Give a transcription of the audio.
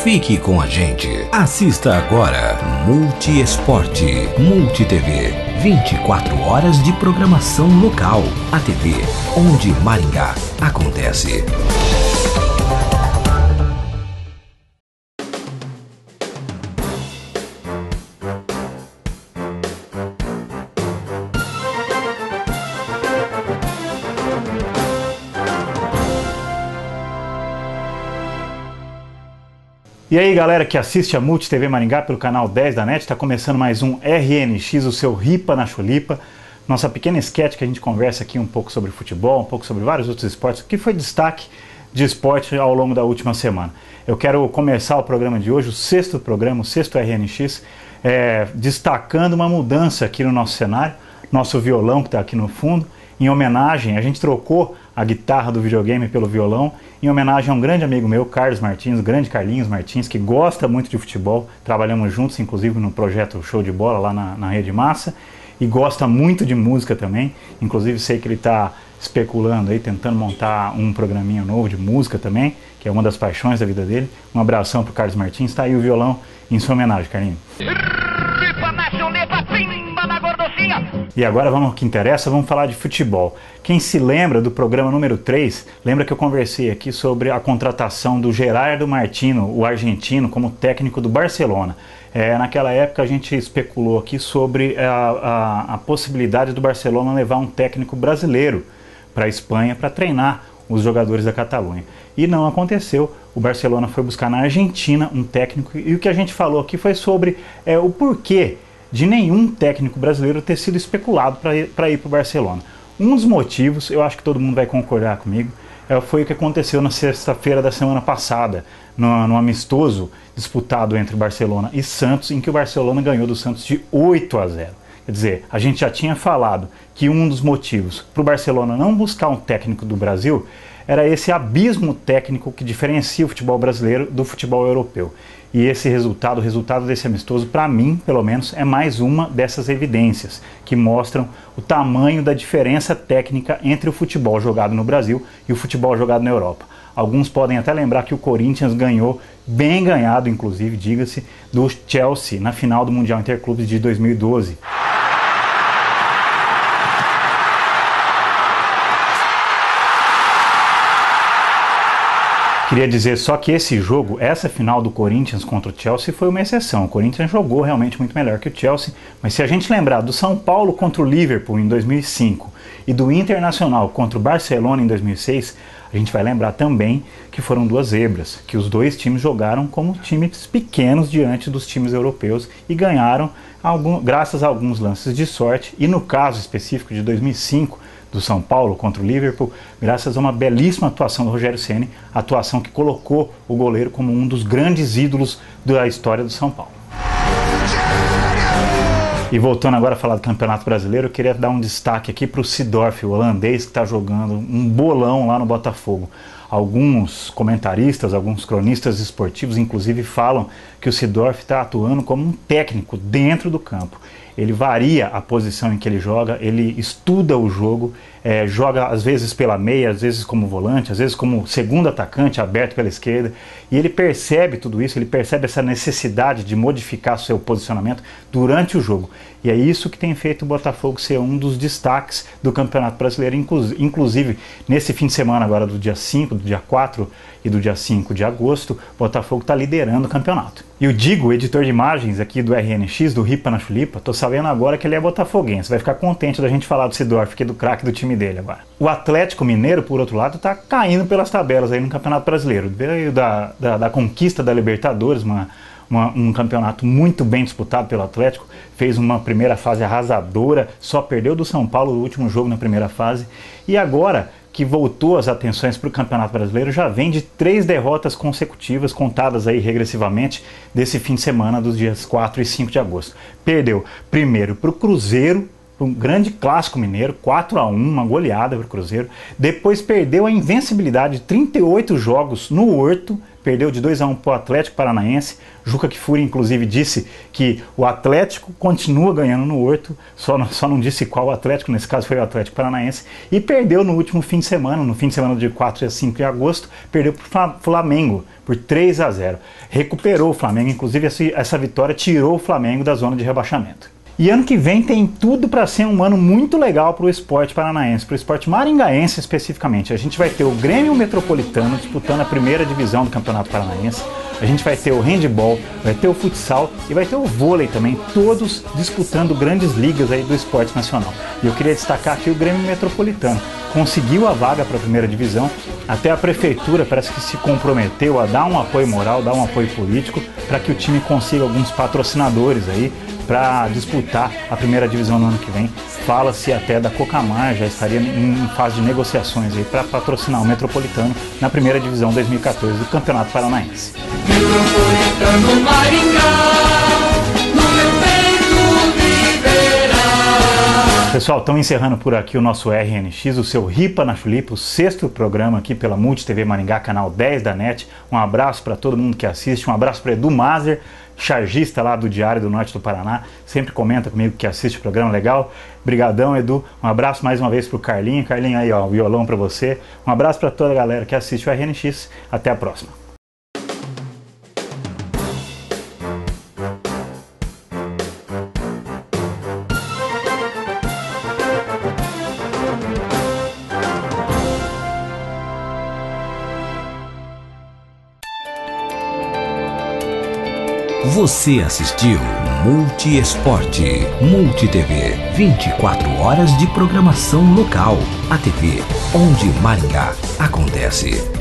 Fique com a gente. Assista agora Multiesporte, Multi-TV. 24 horas de programação local. A TV onde Maringá acontece. E aí galera que assiste a Multi TV Maringá pelo canal 10 da NET, está começando mais um RNX, o seu Ripa na Chulipa, nossa pequena sketch que a gente conversa aqui um pouco sobre futebol, um pouco sobre vários outros esportes, o que foi destaque de esporte ao longo da última semana. Eu quero começar o programa de hoje, o sexto programa, o sexto RNX, destacando uma mudança aqui no nosso cenário, nosso violão que está aqui no fundo, em homenagem, a gente trocou a guitarra do videogame pelo violão, em homenagem a um grande amigo meu, Carlos Martins, o grande Carlinhos Martins, que gosta muito de futebol, trabalhamos juntos, inclusive no projeto Show de Bola lá na Rede Massa, e gosta muito de música também, inclusive sei que ele está especulando aí, tentando montar um programinha novo de música também, que é uma das paixões da vida dele. Um abração pro Carlos Martins, tá aí o violão em sua homenagem, Carlinhos. E agora vamos ao que interessa, vamos falar de futebol. Quem se lembra do programa número 3, lembra que eu conversei aqui sobre a contratação do Gerardo Martino, o argentino, como técnico do Barcelona. Naquela época a gente especulou aqui sobre a possibilidade do Barcelona levar um técnico brasileiro para a Espanha para treinar os jogadores da Catalunha. E não aconteceu, o Barcelona foi buscar na Argentina um técnico, e o que a gente falou aqui foi sobre o porquê de nenhum técnico brasileiro ter sido especulado para ir para o Barcelona. Um dos motivos, eu acho que todo mundo vai concordar comigo, foi o que aconteceu na sexta-feira da semana passada, no amistoso disputado entre Barcelona e Santos, em que o Barcelona ganhou do Santos de 8-0. Quer dizer, a gente já tinha falado que um dos motivos para o Barcelona não buscar um técnico do Brasil era esse abismo técnico que diferencia o futebol brasileiro do futebol europeu. E esse resultado, o resultado desse amistoso, para mim, pelo menos, é mais uma dessas evidências que mostram o tamanho da diferença técnica entre o futebol jogado no Brasil e o futebol jogado na Europa. Alguns podem até lembrar que o Corinthians ganhou, bem ganhado inclusive, diga-se, do Chelsea na final do Mundial Interclubes de 2012. Queria dizer só que esse jogo, essa final do Corinthians contra o Chelsea foi uma exceção. O Corinthians jogou realmente muito melhor que o Chelsea, mas se a gente lembrar do São Paulo contra o Liverpool em 2005 e do Internacional contra o Barcelona em 2006, a gente vai lembrar também que foram duas zebras, que os dois times jogaram como times pequenos diante dos times europeus e ganharam graças a alguns lances de sorte, e no caso específico de 2005, do São Paulo contra o Liverpool, graças a uma belíssima atuação do Rogério Ceni, atuação que colocou o goleiro como um dos grandes ídolos da história do São Paulo. E voltando agora a falar do Campeonato Brasileiro, eu queria dar um destaque aqui para o Seedorf, o holandês que está jogando um bolão lá no Botafogo. Alguns comentaristas, alguns cronistas esportivos, inclusive, falam que o Seedorf está atuando como um técnico dentro do campo. Ele varia a posição em que ele joga, ele estuda o jogo, joga às vezes pela meia, às vezes como volante, às vezes como segundo atacante, aberto pela esquerda, e ele percebe tudo isso, ele percebe essa necessidade de modificar seu posicionamento durante o jogo. E é isso que tem feito o Botafogo ser um dos destaques do Campeonato Brasileiro, inclusive nesse fim de semana agora do dia 5, do dia 4 e do dia 5 de agosto, o Botafogo está liderando o campeonato. E o Digo, editor de imagens aqui do RNX, do Ripa na Chulipa, tô sabendo agora que ele é botafoguense, vai ficar contente da gente falar do Seedorf, que é do craque do time dele agora. O Atlético Mineiro, por outro lado, tá caindo pelas tabelas aí no Campeonato Brasileiro. Veio da conquista da Libertadores, um campeonato muito bem disputado pelo Atlético, fez uma primeira fase arrasadora, só perdeu do São Paulo no último jogo na primeira fase, e agora que voltou as atenções para o Campeonato Brasileiro, já vem de 3 derrotas consecutivas, contadas aí regressivamente, desse fim de semana dos dias 4 e 5 de agosto. Perdeu primeiro para o Cruzeiro, um grande clássico mineiro, 4-1, uma goleada para o Cruzeiro. Depois perdeu a invencibilidade de 38 jogos no Horto, perdeu de 2-1 para o Atlético Paranaense. Juca Kfouri, inclusive, disse que o Atlético continua ganhando no Horto, só não disse qual Atlético, nesse caso foi o Atlético Paranaense, e perdeu no último fim de semana, no fim de semana de 4 a 5 de agosto, perdeu para o Flamengo por 3-0. Recuperou o Flamengo, inclusive essa vitória tirou o Flamengo da zona de rebaixamento. E ano que vem tem tudo para ser um ano muito legal para o esporte paranaense, para o esporte maringaense especificamente. A gente vai ter o Grêmio Metropolitano disputando a primeira divisão do Campeonato Paranaense. A gente vai ter o handebol, vai ter o futsal e vai ter o vôlei também, todos disputando grandes ligas aí do esporte nacional. E eu queria destacar aqui o Grêmio Metropolitano. Conseguiu a vaga para a primeira divisão, até a prefeitura parece que se comprometeu a dar um apoio moral, dar um apoio político para que o time consiga alguns patrocinadores aí para disputar a primeira divisão no ano que vem. Fala-se até da Cocamar, já estaria em fase de negociações aí para patrocinar o Metropolitano na primeira divisão 2014 do Campeonato Paranaense. Metropolitano Maringá, no meu peito viverá. Pessoal, estamos encerrando por aqui o nosso RNX, o seu Ripa na Chulipa, o 6º programa aqui pela Multi TV Maringá, canal 10 da NET. Um abraço para todo mundo que assiste, um abraço para Edu Mazer, chargista lá do Diário do Norte do Paraná, sempre comenta comigo que assiste o programa, legal. Brigadão, Edu. Um abraço mais uma vez pro Carlinho. Carlinho aí, ó, violão para você. Um abraço para toda a galera que assiste o RNX. Até a próxima. Você assistiu Multi Esporte, Multi TV, 24 horas de programação local. A TV onde Maringá acontece.